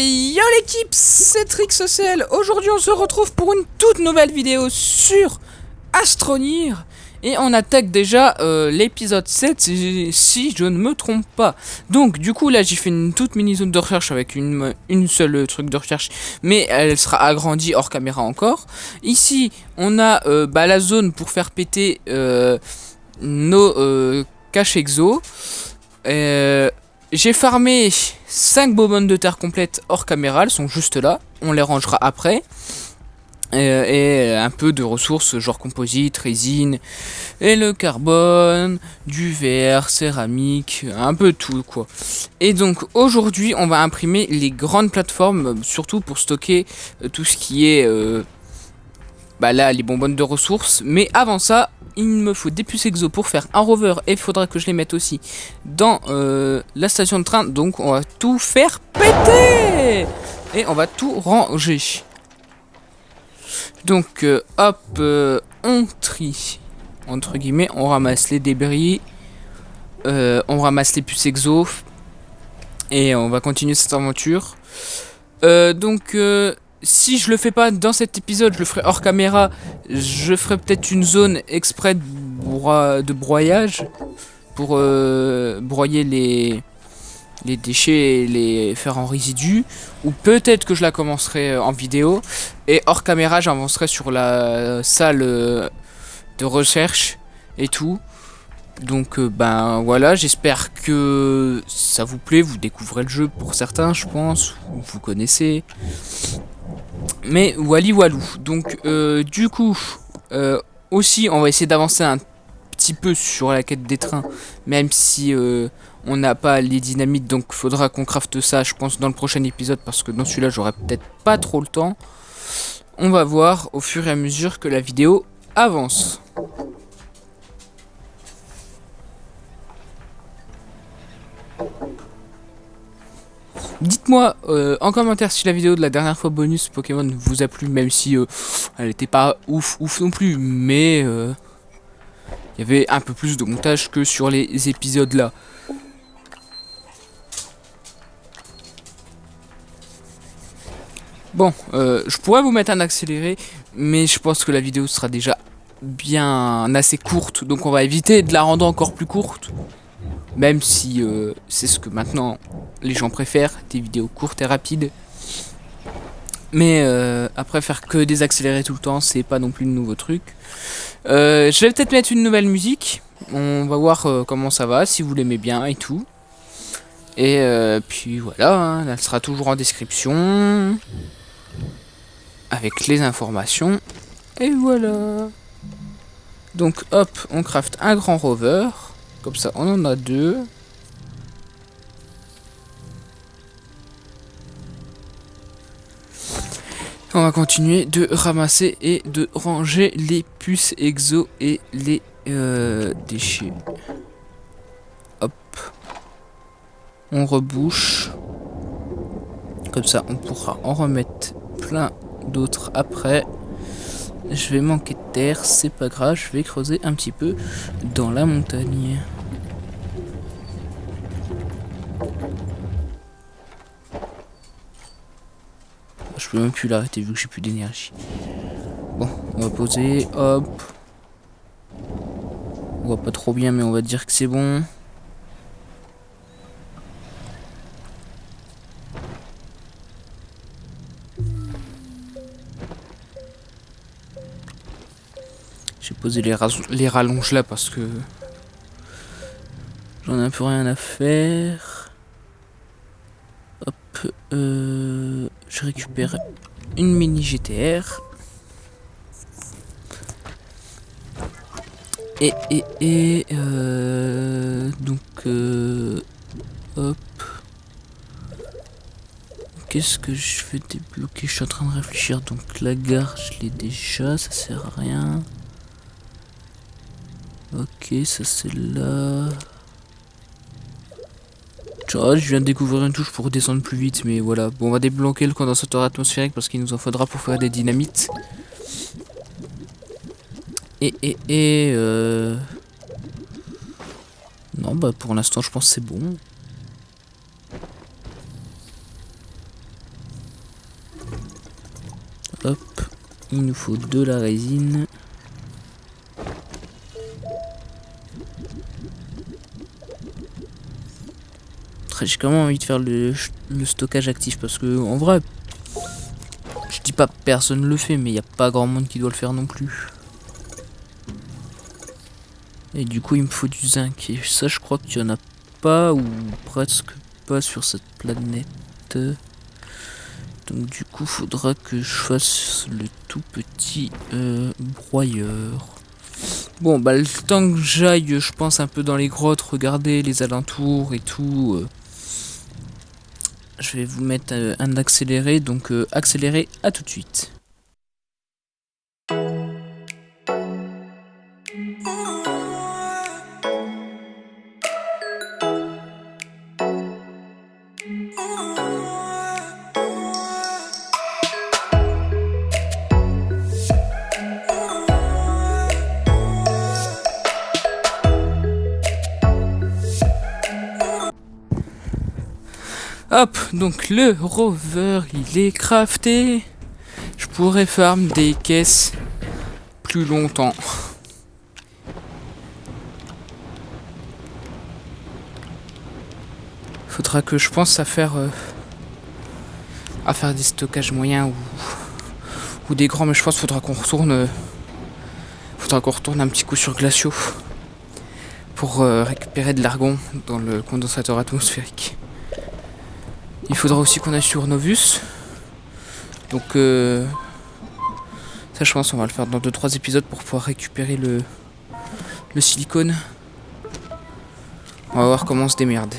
Yo l'équipe, c'est TrixOCL. Aujourd'hui on se retrouve pour une toute nouvelle vidéo sur Astroneer. Et on attaque déjà l'épisode 7 si je ne me trompe pas. Donc du coup là j'ai fait une toute mini zone de recherche avec une seule truc de recherche. Mais elle sera agrandie hors caméra encore. Ici on a la zone pour faire péter nos caches exo. J'ai farmé 5 bonbonnes de terre complètes hors caméra, elles sont juste là, on les rangera après. Et un peu de ressources genre composite, résine, et le carbone, du verre, céramique, un peu tout quoi. Et donc aujourd'hui on va imprimer les grandes plateformes, surtout pour stocker tout ce qui est là les bonbonnes de ressources. Mais avant ça il me faut des puces exo pour faire un rover et il faudra que je les mette aussi dans la station de train. Donc on va tout faire péter et on va tout ranger. Donc hop, on trie entre guillemets, on ramasse les débris, on ramasse les puces exo et on va continuer cette aventure. Si je le fais pas dans cet épisode, je le ferai hors caméra. Je ferai peut-être une zone exprès de broyage pour broyer les déchets et les faire en résidus. Ou peut-être que je la commencerai en vidéo. Et hors caméra, j'avancerai sur la salle de recherche et tout. Donc voilà, j'espère que ça vous plaît. Vous découvrez le jeu pour certains, je pense. Vous connaissez. Mais wally walou. Donc du coup aussi on va essayer d'avancer un petit peu sur la quête des trains, même si on n'a pas les dynamites, donc faudra qu'on crafte ça je pense dans le prochain épisode, parce que dans celui-là j'aurai peut-être pas trop le temps. On va voir au fur et à mesure que la vidéo avance. Dites-moi en commentaire si la vidéo de la dernière fois bonus Pokémon vous a plu, même si elle était pas ouf non plus, mais il y avait un peu plus de montage que sur les épisodes là. Bon, je pourrais vous mettre un accéléré, mais je pense que la vidéo sera déjà bien assez courte, donc on va éviter de la rendre encore plus courte. Même si c'est ce que maintenant les gens préfèrent, des vidéos courtes et rapides. Mais après faire que des accélérés tout le temps, c'est pas non plus le nouveau truc. Je vais peut-être mettre une nouvelle musique. On va voir comment ça va, si vous l'aimez bien et tout. Et puis voilà, hein, elle sera toujours en description. Avec les informations. Et voilà. Donc hop, on craft un grand rover. Comme ça, on en a 2. On va continuer de ramasser et de ranger les puces exo et les déchets. Hop. On rebouche. Comme ça, on pourra en remettre plein d'autres après. Je vais manquer de terre, c'est pas grave, je vais creuser un petit peu dans la montagne. Je peux même plus l'arrêter vu que j'ai plus d'énergie. Bon, on va poser, hop. On voit pas trop bien, mais on va dire que c'est bon. J'ai posé les rallonges là parce que j'en ai un peu rien à faire. Hop, je récupère une mini GTR. Hop. Qu'est-ce que je vais débloquer? Je suis en train de réfléchir. Donc la gare, je l'ai déjà, ça sert à rien. Ok, ça c'est là. Je viens de découvrir une touche pour descendre plus vite, mais voilà. Bon, on va débloquer le condensateur atmosphérique parce qu'il nous en faudra pour faire des dynamites. Non, pour l'instant, je pense que c'est bon. Il nous faut de la résine. J'ai quand même envie de faire le stockage actif parce que en vrai, je dis pas personne le fait, mais il n'y a pas grand monde qui doit le faire non plus. Et du coup il me faut du zinc, et ça je crois qu'il y en a pas ou presque pas sur cette planète. Donc du coup faudra que je fasse le tout petit broyeur. Bon bah le temps que j'aille, je pense, un peu dans les grottes, regarder les alentours et tout, je vais vous mettre un accéléré, donc accéléré, à tout de suite. Hop, donc le rover il est crafté. Je pourrais farm des caisses plus longtemps. Faudra que je pense à faire des stockages moyens ou des grands, mais je pense qu'il faudra qu'on retourne un petit coup sur Glacio pour récupérer de l'argon dans le condensateur atmosphérique. Il faudra aussi qu'on aille sur Novus. Donc ça je pense on va le faire dans 2-3 épisodes pour pouvoir récupérer le silicone. On va voir comment on se démerde.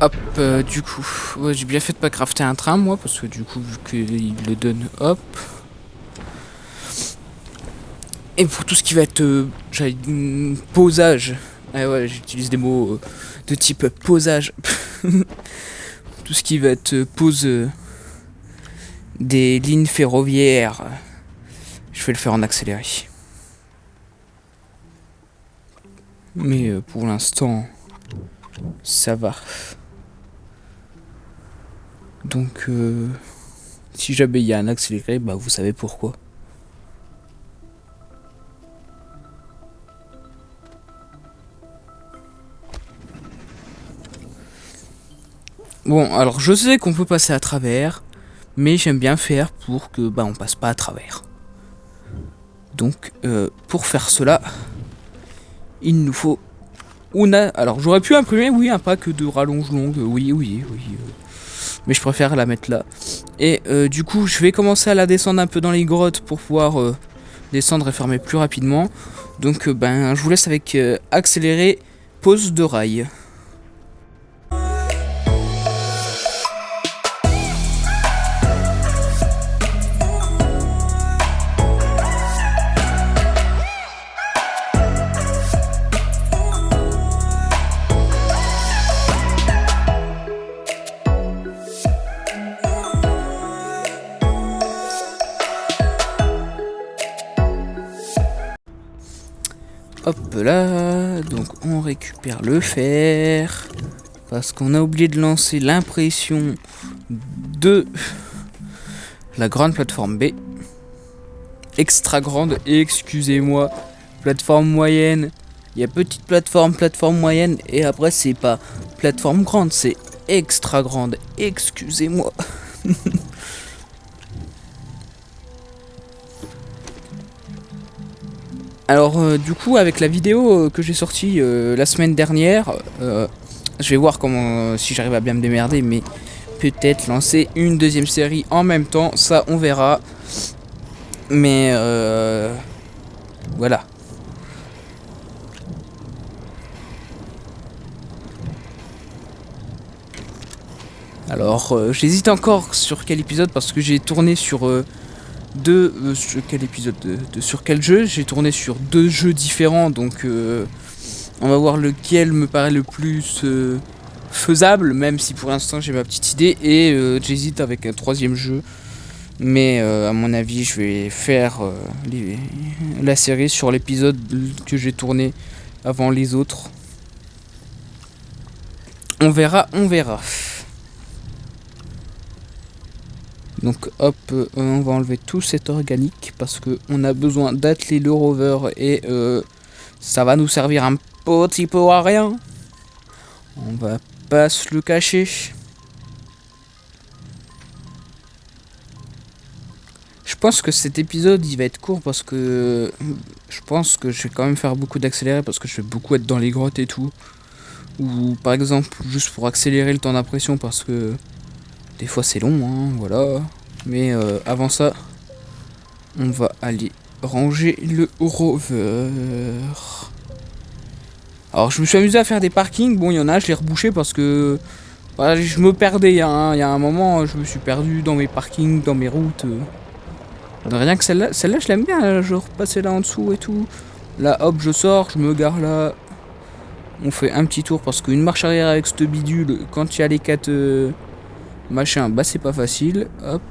Hop, du coup, ouais, j'ai bien fait de pas crafter un train moi, parce que du coup, vu qu'il le donne, hop. Et pour tout ce qui va être, posage, ouais, j'utilise des mots de type posage. Tout ce qui va être pose des lignes ferroviaires, je vais le faire en accéléré. Mais pour l'instant, ça va. Donc, si jamais il y a un accéléré, bah vous savez pourquoi. Bon, alors je sais qu'on peut passer à travers, mais j'aime bien faire pour que on passe pas à travers. Donc, pour faire cela, il nous faut alors j'aurais pu imprimer, oui, un pack de rallonge longue, oui. Mais je préfère la mettre là. Et du coup, je vais commencer à la descendre un peu dans les grottes pour pouvoir descendre et fermer plus rapidement. Donc, je vous laisse avec accélérer, pause de rail. Hop là, donc on récupère le fer, parce qu'on a oublié de lancer l'impression de la grande plateforme B. Extra grande, excusez-moi, plateforme moyenne, il y a petite plateforme moyenne, et après c'est pas plateforme grande, c'est extra grande, excusez-moi. Alors du coup avec la vidéo que j'ai sortie la semaine dernière, je vais voir comment si j'arrive à bien me démerder, mais peut-être lancer une deuxième série en même temps, ça on verra. Mais voilà. Alors j'hésite encore sur quel épisode, parce que j'ai tourné sur sur quel épisode sur quel jeu. J'ai tourné sur 2 jeux différents, donc on va voir lequel me paraît le plus faisable, même si pour l'instant j'ai ma petite idée, et j'hésite avec un 3e jeu. Mais à mon avis, je vais faire la série sur l'épisode que j'ai tourné avant les autres. On verra, on verra. Donc hop, on va enlever tout cet organique parce que on a besoin d'atteler le rover et ça va nous servir un petit peu à rien. On va pas se le cacher. Je pense que cet épisode il va être court parce que je pense que je vais quand même faire beaucoup d'accéléré parce que je vais beaucoup être dans les grottes et tout. Ou par exemple juste pour accélérer le temps d'impression parce que des fois c'est long, hein, voilà. Mais avant ça, on va aller ranger le rover. Alors je me suis amusé à faire des parkings, bon il y en a, je l'ai rebouché parce que voilà, je me perdais, hein. Il y a un moment je me suis perdu dans mes parkings, dans mes routes. Rien que celle-là je l'aime bien, je repassais là en dessous et tout. Là hop je sors, je me gare là. On fait un petit tour parce qu'une marche arrière avec ce bidule, quand il y a les 4 machins, bah c'est pas facile. Hop.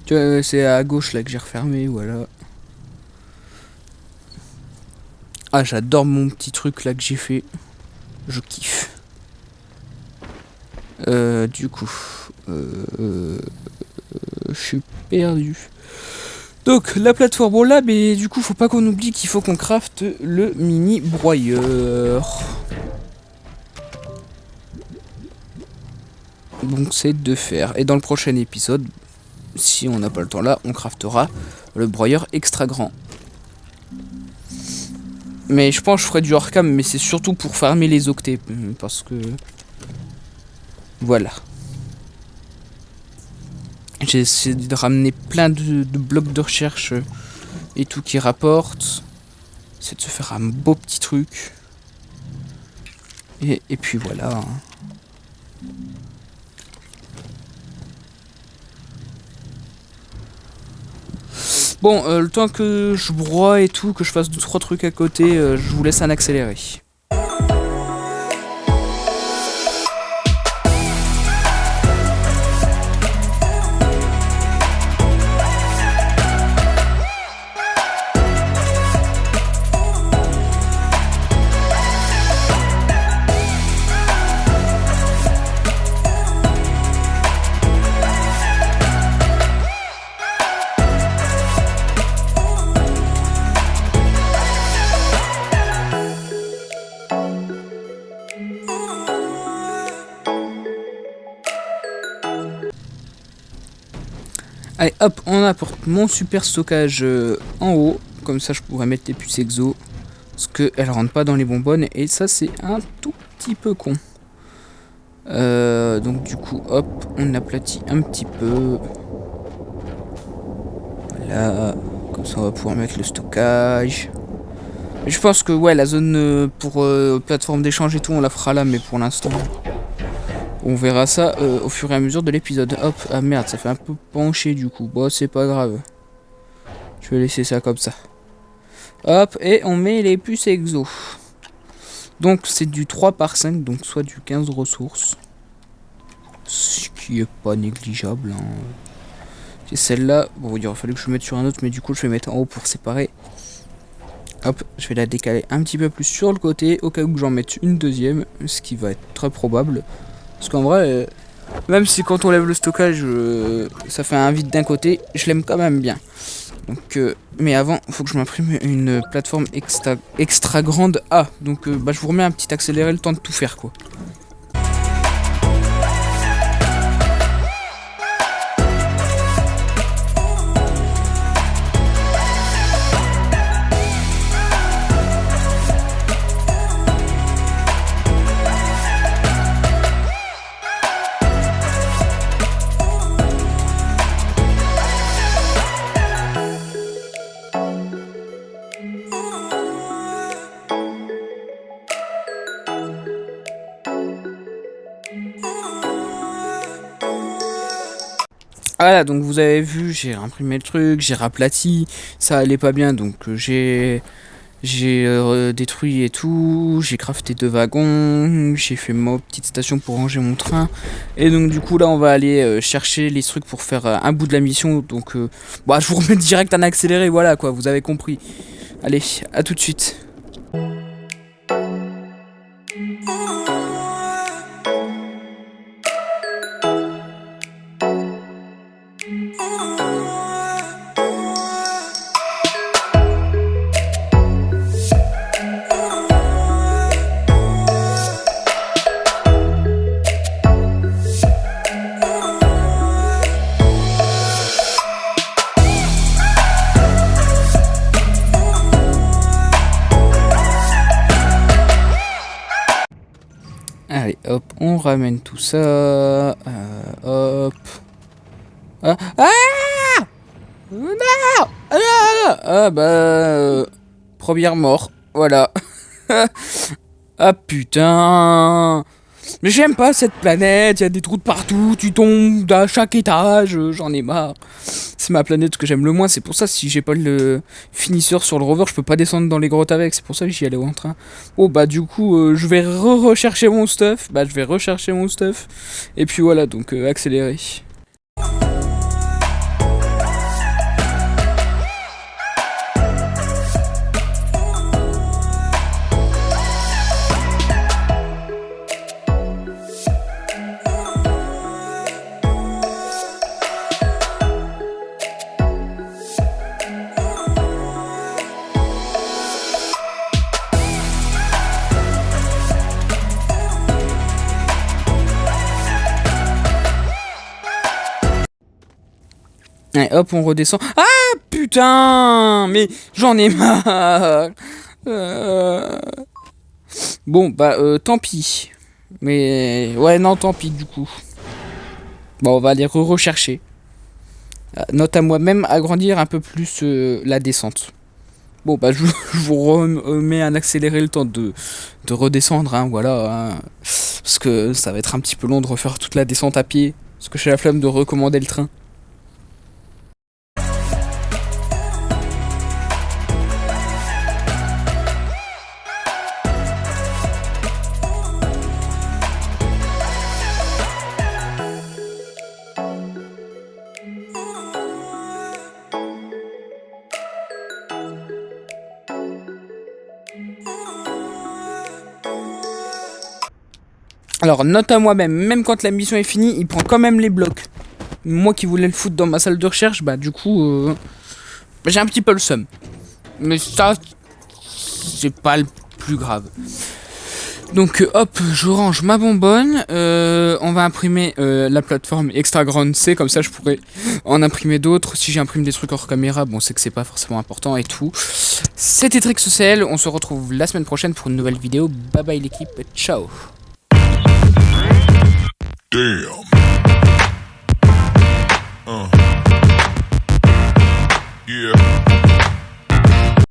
Tu vois, c'est à gauche là que j'ai refermé, voilà. Ah j'adore mon petit truc là que j'ai fait. Je kiffe. Du coup, je suis perdu. Donc la plateforme bon là, mais du coup faut pas qu'on oublie qu'il faut qu'on crafte le mini broyeur. Donc c'est de faire. Et dans le prochain épisode, si on n'a pas le temps là, on craftera le broyeur extra grand. Mais je pense que je ferai du hors-cam, mais c'est surtout pour farmer les octets. Parce que... Voilà. J'ai essayé de ramener plein de blocs de recherche et tout qui rapporte. C'est de se faire un beau petit truc. Et puis voilà. Bon, le temps que je broie et tout, que je fasse 2-3 trucs à côté, je vous laisse un accéléré. Allez hop, on apporte mon super stockage en haut. Comme ça je pourrais mettre les puces exo. Parce qu'elles rentrent pas dans les bonbonnes. Et ça c'est un tout petit peu con. Donc du coup hop, on aplatit un petit peu. Voilà. Comme ça on va pouvoir mettre le stockage. Et je pense que ouais, la zone pour plateforme d'échange et tout on la fera là. Mais pour l'instant... On verra ça au fur et à mesure de l'épisode. Hop, ah merde, ça fait un peu pencher du coup. Bon, c'est pas grave. Je vais laisser ça comme ça. Hop, et on met les puces exo. Donc c'est du 3/5, donc soit du 15 ressources. Ce qui est pas négligeable. Hein. C'est celle-là. Bon, il aurait fallu que je le mette sur un autre, mais du coup je vais mettre en haut pour séparer. Hop, je vais la décaler un petit peu plus sur le côté, au cas où j'en mette une deuxième, ce qui va être très probable. Parce qu'en vrai, même si quand on lève le stockage, ça fait un vide d'un côté, je l'aime quand même bien. Donc, mais avant, il faut que je m'imprime une plateforme extra grande A. Donc, je vous remets un petit accéléré, le temps de tout faire, quoi. Voilà, donc vous avez vu, j'ai imprimé le truc, j'ai raplati, ça allait pas bien, donc j'ai J'ai détruit et tout, j'ai crafté 2 wagons, j'ai fait ma petite station pour ranger mon train. Et donc du coup là on va aller chercher les trucs pour faire un bout de la mission. Donc bah, je vous remets direct en accéléré, voilà quoi, vous avez compris. Allez, à tout de suite. Allez, hop, on ramène tout ça. Hop. Ah, ah non ah bah... première mort, voilà. Ah putain. Mais j'aime pas cette planète, il y a des trous de partout, tu tombes à chaque étage, j'en ai marre. C'est ma planète que j'aime le moins, c'est pour ça si j'ai pas le finisseur sur le rover, je peux pas descendre dans les grottes avec, c'est pour ça que j'y allais en train. Oh bah du coup, je vais rechercher mon stuff, et puis voilà, donc accélérer. Allez, hop, on redescend. Ah putain, mais j'en ai marre. Bon, bah, tant pis. Mais, ouais, non, tant pis, du coup. Bon, on va aller rechercher. Note à moi-même, agrandir un peu plus la descente. Bon, bah, je vous remets un accéléré le temps de redescendre, hein, voilà. Hein. Parce que ça va être un petit peu long de refaire toute la descente à pied. Parce que j'ai la flemme de recommander le train. Alors, note à moi-même, même quand la mission est finie, il prend quand même les blocs. Moi qui voulais le foutre dans ma salle de recherche, bah du coup, j'ai un petit peu le seum. Mais ça, c'est pas le plus grave. Donc hop, je range ma bonbonne. On va imprimer la plateforme Extra Grande C, comme ça je pourrais en imprimer d'autres. Si j'imprime des trucs hors caméra, bon c'est que c'est pas forcément important et tout. C'était TrixOCL, on se retrouve la semaine prochaine pour une nouvelle vidéo. Bye bye l'équipe, ciao. Damn.